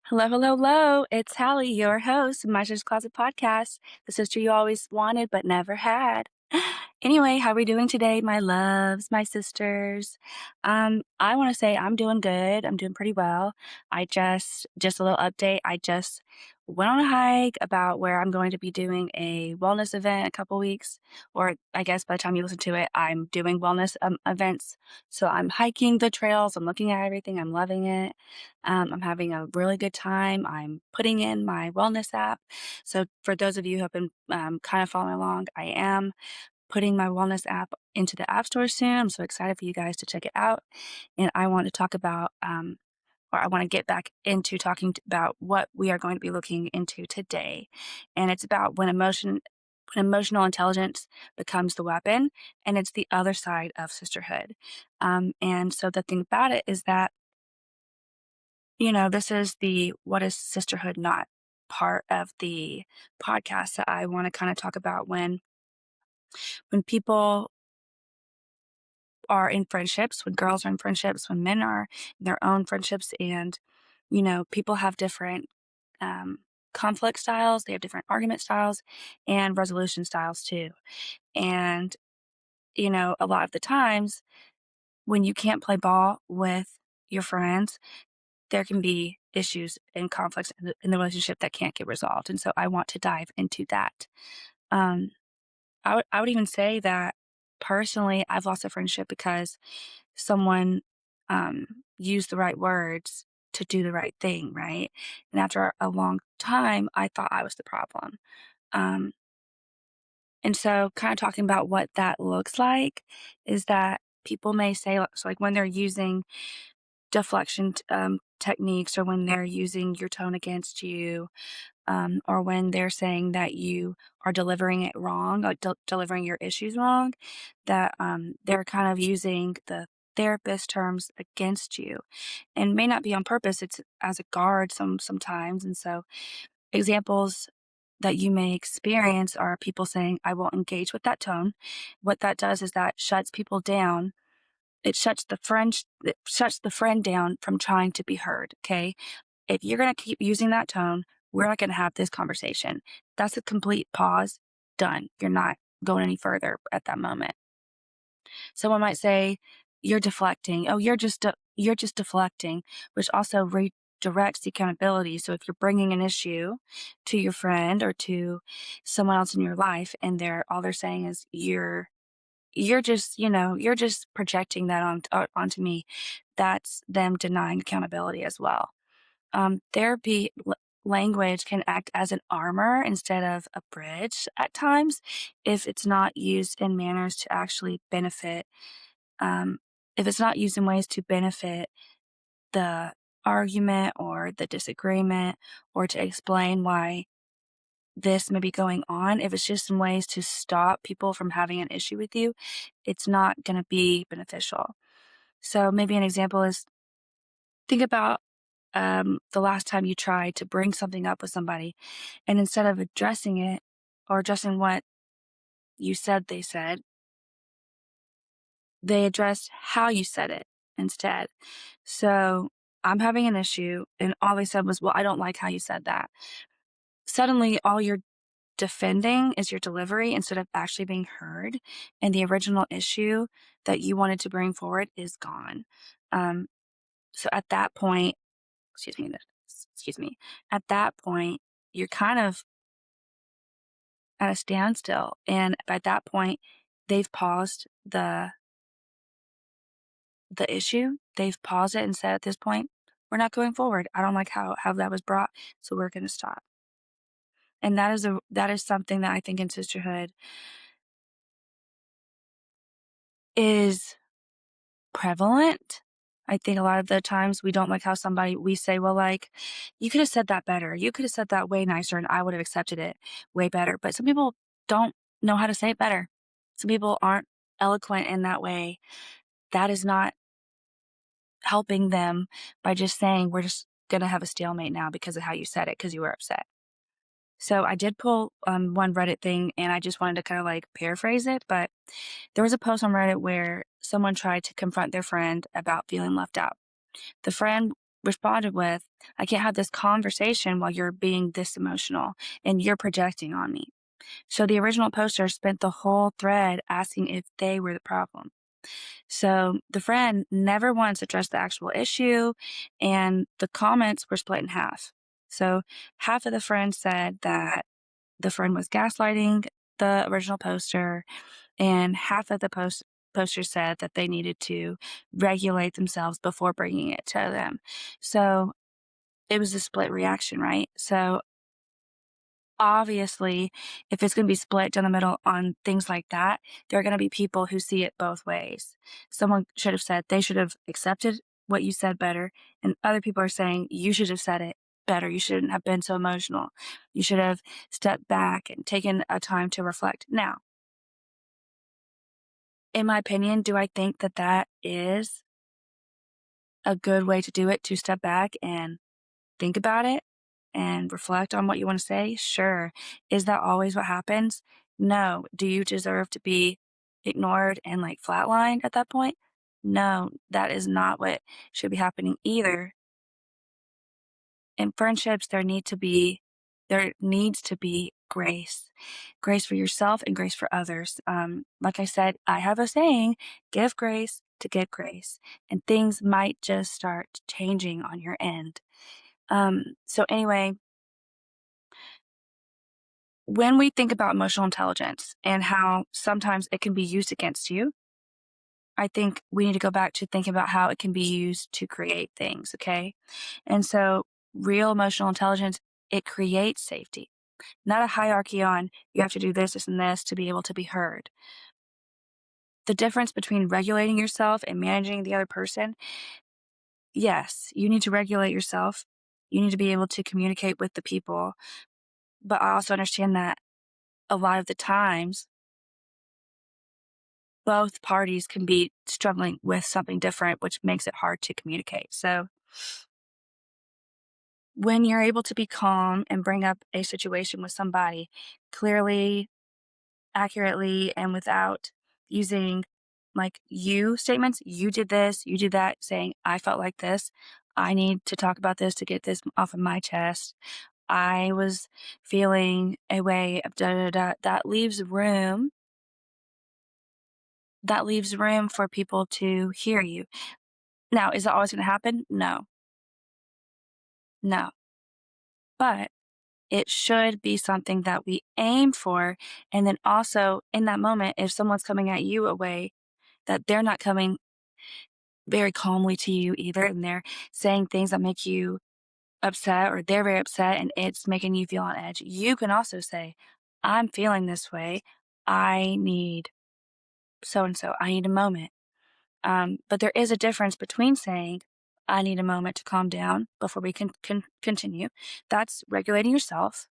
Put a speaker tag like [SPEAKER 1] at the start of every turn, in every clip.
[SPEAKER 1] Hello, hello, hello. It's Hallie, your host of My Sister's Closet podcast, the sister you always wanted but never had. Anyway, how are we doing today, my loves, my sisters? I want to say I'm doing good. I'm doing pretty well. I just a little update. I just went on a hike about where I'm going to be doing a wellness event in a couple weeks, or I guess by the time you listen to it, I'm doing wellness events. So I'm hiking the trails. I'm looking at everything. I'm loving it. I'm having a really good time. I'm putting in my wellness app. So, for those of you who have been kind of following along, I am putting my wellness app into the App Store soon. I'm so excited for you guys to check it out. And I want to talk about, or I want to get back into talking about what we are going to be looking into today. And it's about when emotional intelligence becomes the weapon, and it's the other side of sisterhood. And so the thing about it is that this is the what is sisterhood not part of the podcast that I want to kind of talk about when people are in friendships, when girls are in friendships, when men are in their own friendships, and people have different um, conflict styles, they have different argument styles and resolution styles too. And a lot of the times when you can't play ball with your friends, there can be issues and conflicts in the relationship that can't get resolved. And so I want to dive into that. Um, I would even say that personally, I've lost a friendship because someone used the right words to do the right thing, right? And after a long time, I thought I was the problem. Um, and so, kind of talking about what that looks like is that people may say, so like when they're using deflection techniques or when they're using your tone against you, or when they're saying that you are delivering it wrong, like delivering your issues wrong, that they're kind of using the therapist terms against you and may not be on purpose. It's as a guard sometimes. And so examples that you may experience are people saying, I won't engage with that tone. What that does is that shuts people down. It shuts the friend down from trying to be heard. Okay. If you're going to keep using that tone, we're not going to have this conversation. That's a complete pause. Done. You're not going any further at that moment. Someone might say, "You're deflecting." Oh, you're just deflecting, which also redirects the accountability. So if you're bringing an issue to your friend or to someone else in your life, and they're saying is you're just projecting that onto me. That's them denying accountability as well. Therapy language can act as an armor instead of a bridge at times if it's not used in manners to actually benefit, um, if it's not used in ways to benefit the argument or the disagreement or to explain why this may be going on. If it's just in ways to stop people from having an issue with you, it's not going to be beneficial. So maybe an example is, think about the last time you tried to bring something up with somebody, and instead of addressing it or addressing what you said they addressed how you said it instead. So I'm having an issue, and all they said was, well, I don't like how you said that. Suddenly, all you're defending is your delivery instead of actually being heard, and the original issue that you wanted to bring forward is gone. Um, so at that point, excuse me, at that point, you're kind of at a standstill. And by that point, they've paused the issue. They've paused it and said, at this point, we're not going forward. I don't like how that was brought, so we're going to stop. And that is something that I think in sisterhood is prevalent. I think a lot of the times we don't like how we say, well, like, you could have said that better. You could have said that way nicer, and I would have accepted it way better. But some people don't know how to say it better. Some people aren't eloquent in that way. That is not helping them by just saying, we're just going to have a stalemate now because of how you said it, because you were upset. So I did pull one Reddit thing, and I just wanted to kind of like paraphrase it. But there was a post on Reddit where someone tried to confront their friend about feeling left out. The friend responded with, I can't have this conversation while you're being this emotional and you're projecting on me. So the original poster spent the whole thread asking if they were the problem. So the friend never once addressed the actual issue, and the comments were split in half. So half of the friends said that the friend was gaslighting the original poster, and half of the poster said that they needed to regulate themselves before bringing it to them. So it was a split reaction, right? So obviously, if it's going to be split down the middle on things like that, there are going to be people who see it both ways. Someone should have said they should have accepted what you said better, and other people are saying you should have said it better. You shouldn't have been so emotional. You should have stepped back and taken a time to reflect. Now, in my opinion, do I think that that is a good way to do it, to step back and think about it and reflect on what you want to say? Sure. Is that always what happens? No. Do you deserve to be ignored and like flatlined at that point? No, that is not what should be happening either. In friendships, there needs to be grace, grace for yourself and grace for others. Like I said, I have a saying, give grace to get grace, and things might just start changing on your end. So anyway, when we think about emotional intelligence and how sometimes it can be used against you, I think we need to go back to thinking about how it can be used to create things, okay? And so, real emotional intelligence, it creates safety, not a hierarchy on you have to do this, this, and this to be able to be heard. The difference between regulating yourself and managing the other person, yes, you need to regulate yourself. You need to be able to communicate with the people. But I also understand that a lot of the times, both parties can be struggling with something different, which makes it hard to communicate. So, when you're able to be calm and bring up a situation with somebody clearly, accurately, and without using like you statements, you did this, you did that, saying, I felt like this. I need to talk about this to get this off of my chest. I was feeling a way of da da da. That leaves room for people to hear you. Now, is that always going to happen? No, no. But it should be something that we aim for. And then also in that moment, if someone's coming at you a way that they're not coming very calmly to you either, and they're saying things that make you upset or they're very upset and it's making you feel on edge, you can also say, I'm feeling this way. I need so and so. I need a moment. But there is a difference between saying, I need a moment to calm down before we can continue. That's regulating yourself.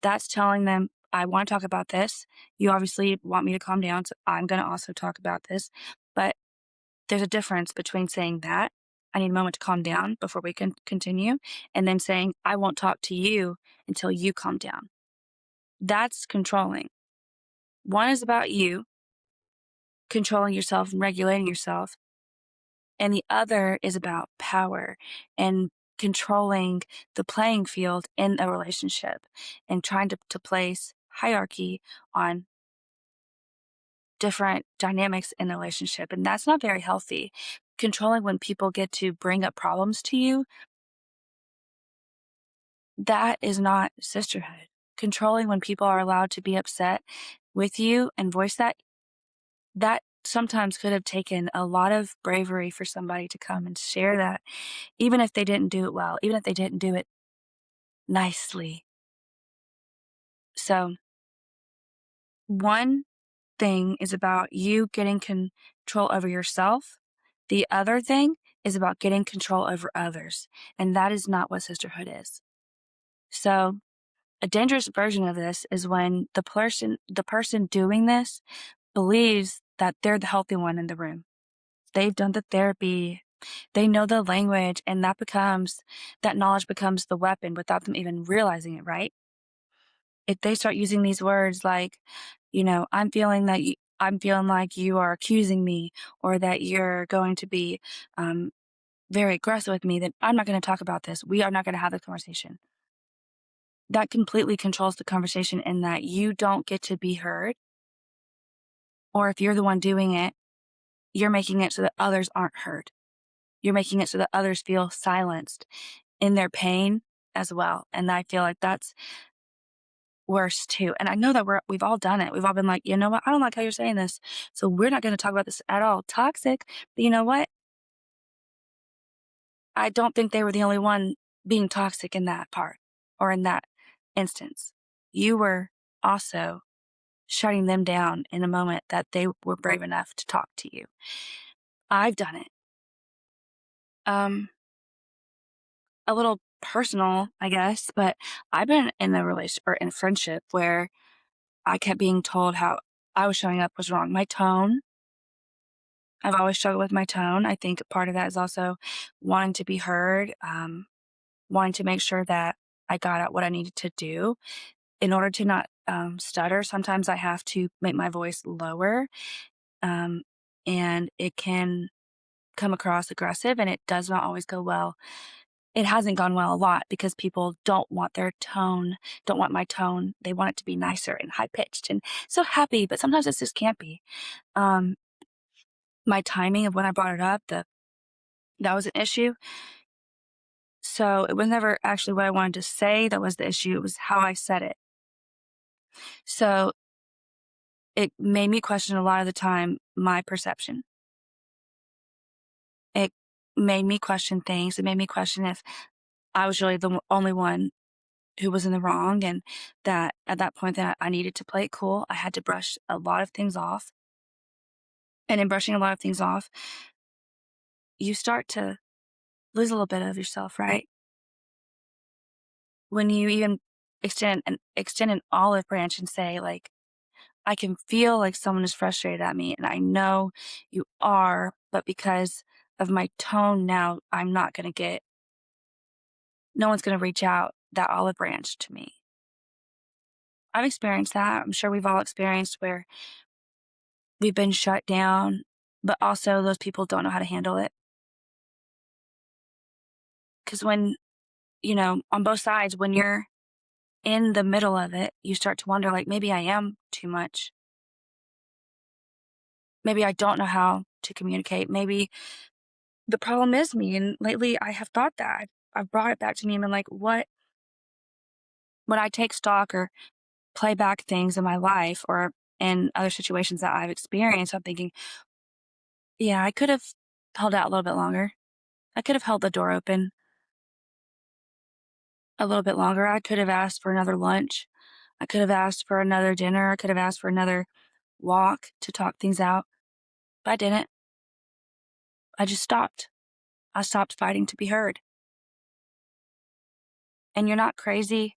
[SPEAKER 1] That's telling them, I want to talk about this. You obviously want me to calm down, so I'm going to also talk about this. But there's a difference between saying that, I need a moment to calm down before we can continue, and then saying, I won't talk to you until you calm down. That's controlling. One is about you controlling yourself and regulating yourself, and the other is about power and controlling the playing field in a relationship and trying to place hierarchy on different dynamics in a relationship. And that's not very healthy. Controlling when people get to bring up problems to you, that is not sisterhood. Controlling when people are allowed to be upset with you and voice that, that sometimes could have taken a lot of bravery for somebody to come and share that, even if they didn't do it well, even if they didn't do it nicely. So, one thing is about you getting control over yourself. The other thing is about getting control over others. And that is not what sisterhood is. So, a dangerous version of this is when the person doing this believes that they're the healthy one in the room. They've done the therapy, they know the language, and that knowledge becomes the weapon without them even realizing it, right? If they start using these words like, I'm feeling like you are accusing me, or that you're going to be very aggressive with me, then I'm not gonna talk about this. We are not gonna have the conversation. That completely controls the conversation in that you don't get to be heard, or if you're the one doing it, you're making it so that others aren't heard. You're making it so that others feel silenced in their pain as well, and I feel like that's worse too, and I know that we've all done it. We've all been like, "You know what? I don't like how you're saying this, so we're not gonna talk about this at all." Toxic, but you know what? I don't think they were the only one being toxic in that part or in that instance. You were also shutting them down in a moment that they were brave enough to talk to you. I've done it. Um, a little personal, I guess, but I've been in a relation or in a friendship where I kept being told how I was showing up was wrong. My tone, I've always struggled with my tone. I think part of that is also wanting to be heard, wanting to make sure that I got out what I needed to do. In order to not stutter, sometimes I have to make my voice lower, um, and it can come across aggressive, and it does not always go well. It hasn't gone well a lot because people don't want their tone, don't want my tone. They want it to be nicer and high pitched and so happy, but sometimes it just can't be. Um, my timing of when I brought it up, that was an issue. So it was never actually what I wanted to say that was the issue. It was how I said it. So it made me question a lot of the time my perception. It made me question things. It made me question if I was really the only one who was in the wrong, and that at that point that I needed to play it cool. I had to brush a lot of things off. And in brushing a lot of things off, you start to lose a little bit of yourself, right? When you even extend an olive branch and say, like, I can feel like someone is frustrated at me, and I know you are, but because of my tone now, I'm not gonna get no one's gonna reach out that olive branch to me. I've experienced that. I'm sure we've all experienced where we've been shut down, but also those people don't know how to handle it. Because when, on both sides, when you're in the middle of it, you start to wonder, like, maybe I am too much. Maybe I don't know how to communicate. Maybe the problem is me. And lately I have thought that. I've brought it back to me and been like, when I take stock or play back things in my life or in other situations that I've experienced, I'm thinking, yeah, I could have held out a little bit longer. I could have held the door open a little bit longer. I could have asked for another lunch. I could have asked for another dinner. I could have asked for another walk to talk things out, but I didn't. I just stopped. I stopped fighting to be heard. And you're not crazy,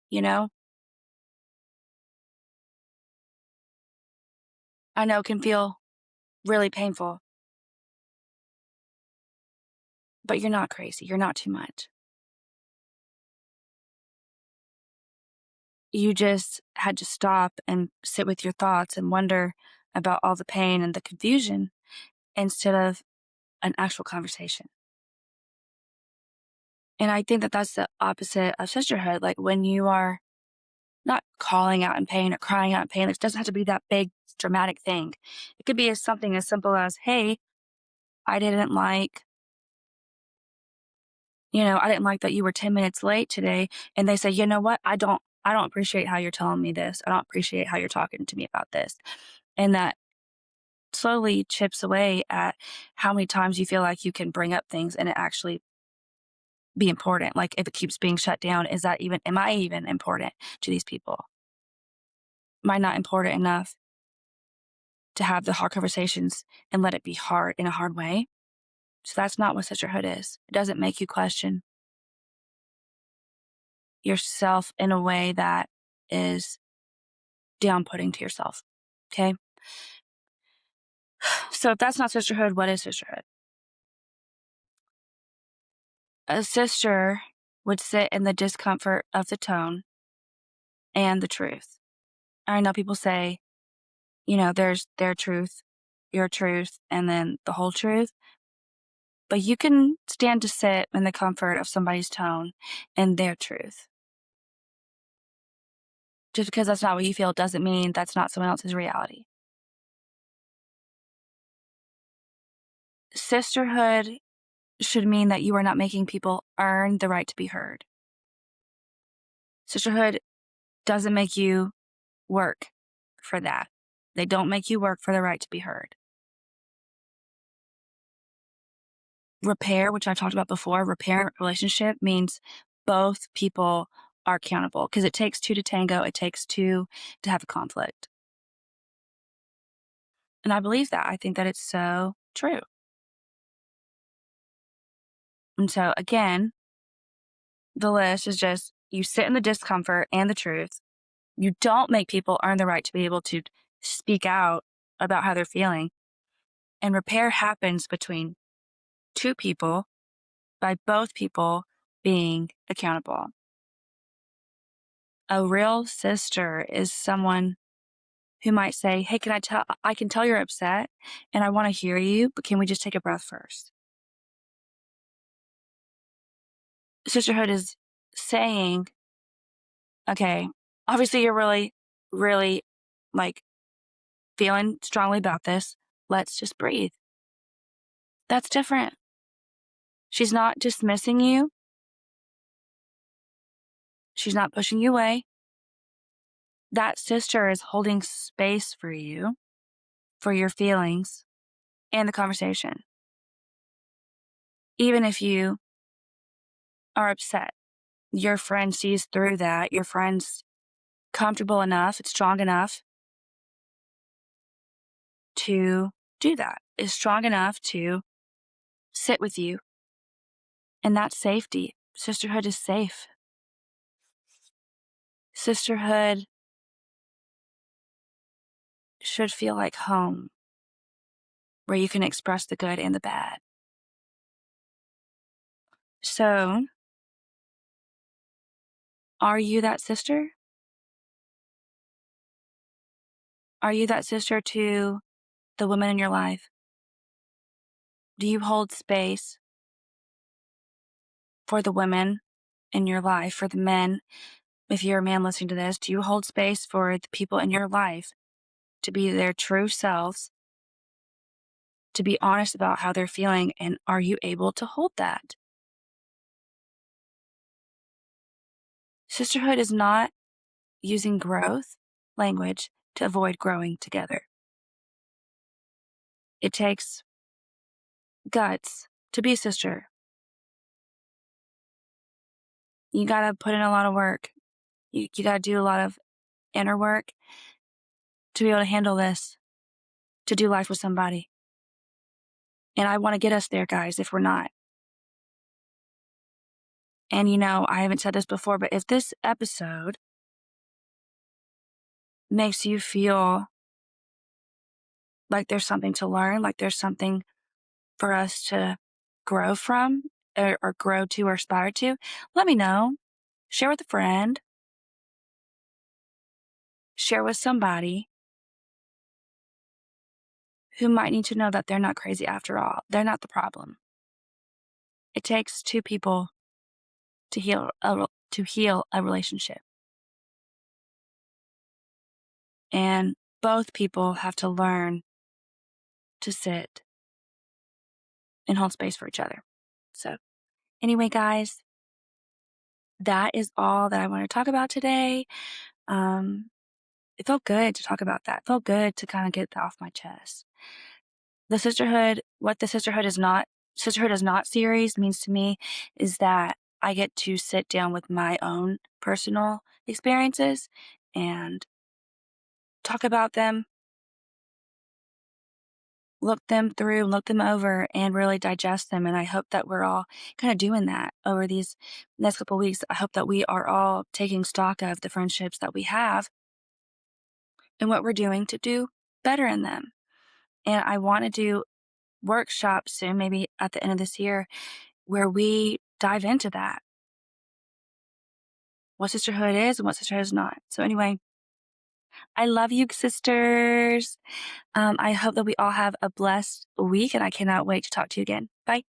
[SPEAKER 1] you know? I know it can feel really painful, but you're not crazy. You're not too much. You just had to stop and sit with your thoughts and wonder about all the pain and the confusion instead of an actual conversation. And I think that that's the opposite of sisterhood. Like when you are not calling out in pain or crying out in pain, it doesn't have to be that big dramatic thing. It could be something as simple as, hey, I didn't like, I didn't like that you were 10 minutes late today. And they say, you know what? I don't appreciate how you're telling me this. I don't appreciate how you're talking to me about this. And that slowly chips away at how many times you feel like you can bring up things and it actually be important. Like if it keeps being shut down, am I even important to these people? Am I not important enough to have the hard conversations and let it be hard in a hard way? So that's not what sisterhood is. It doesn't make you question yourself in a way that is down putting to yourself. Okay. So if that's not sisterhood, what is sisterhood? A sister would sit in the discomfort of the tone and the truth. I know people say, there's their truth, your truth, and then the whole truth. But you can stand to sit in the comfort of somebody's tone and their truth. Just because that's not what you feel doesn't mean that's not someone else's reality. Sisterhood should mean that you are not making people earn the right to be heard. Sisterhood doesn't make you work for that. They don't make you work for the right to be heard. Repair, which I've talked about before, repair a relationship means both people are accountable because it takes two to tango. It takes two to have a conflict. And I believe that. I think that it's so true. And so again, the list is just you sit in the discomfort and the truth. You don't make people earn the right to be able to speak out about how they're feeling. And repair happens between two people by both people being accountable. A real sister is someone who might say, hey, I can tell you're upset and I want to hear you, but can we just take a breath first? Sisterhood is saying, okay, obviously you're really, really like feeling strongly about this. Let's just breathe. That's different. She's not dismissing you. She's not pushing you away. That sister is holding space for you, for your feelings, and the conversation. Even if you are upset, your friend sees through that. Your friend's comfortable enough, it's strong enough to do that, is strong enough to sit with you. And that's safety. Sisterhood is safe. Sisterhood should feel like home, where you can express the good and the bad. So, are you that sister? Are you that sister to the women in your life? Do you hold space for the women in your life, for the men? If you're a man listening to this, do you hold space for the people in your life to be their true selves, to be honest about how they're feeling, and are you able to hold that? Sisterhood is not using growth language to avoid growing together. It takes guts to be a sister. You got to put in a lot of work. You got to do a lot of inner work to be able to handle this, to do life with somebody. And I want to get us there, guys, if we're not. And I haven't said this before, but if this episode makes you feel like there's something to learn, like there's something for us to grow from or grow to or aspire to, let me know. Share with a friend. Share with somebody who might need to know that they're not crazy after all. They're not the problem. It takes two people to heal a relationship. And both people have to learn to sit and hold space for each other. So anyway, guys, that is all that I want to talk about today. It felt good to talk about that. It felt good to kind of get that off my chest. What the Sisterhood is not series means to me is that I get to sit down with my own personal experiences and talk about them, look them through, look them over, and really digest them. And I hope that we're all kind of doing that over these next couple of weeks. I hope that we are all taking stock of the friendships that we have and what we're doing to do better in them. And I want to do workshops soon, maybe at the end of this year, where we dive into that. What sisterhood is and what sisterhood is not. So anyway, I love you, sisters. I hope that we all have a blessed week, and I cannot wait to talk to you again. Bye.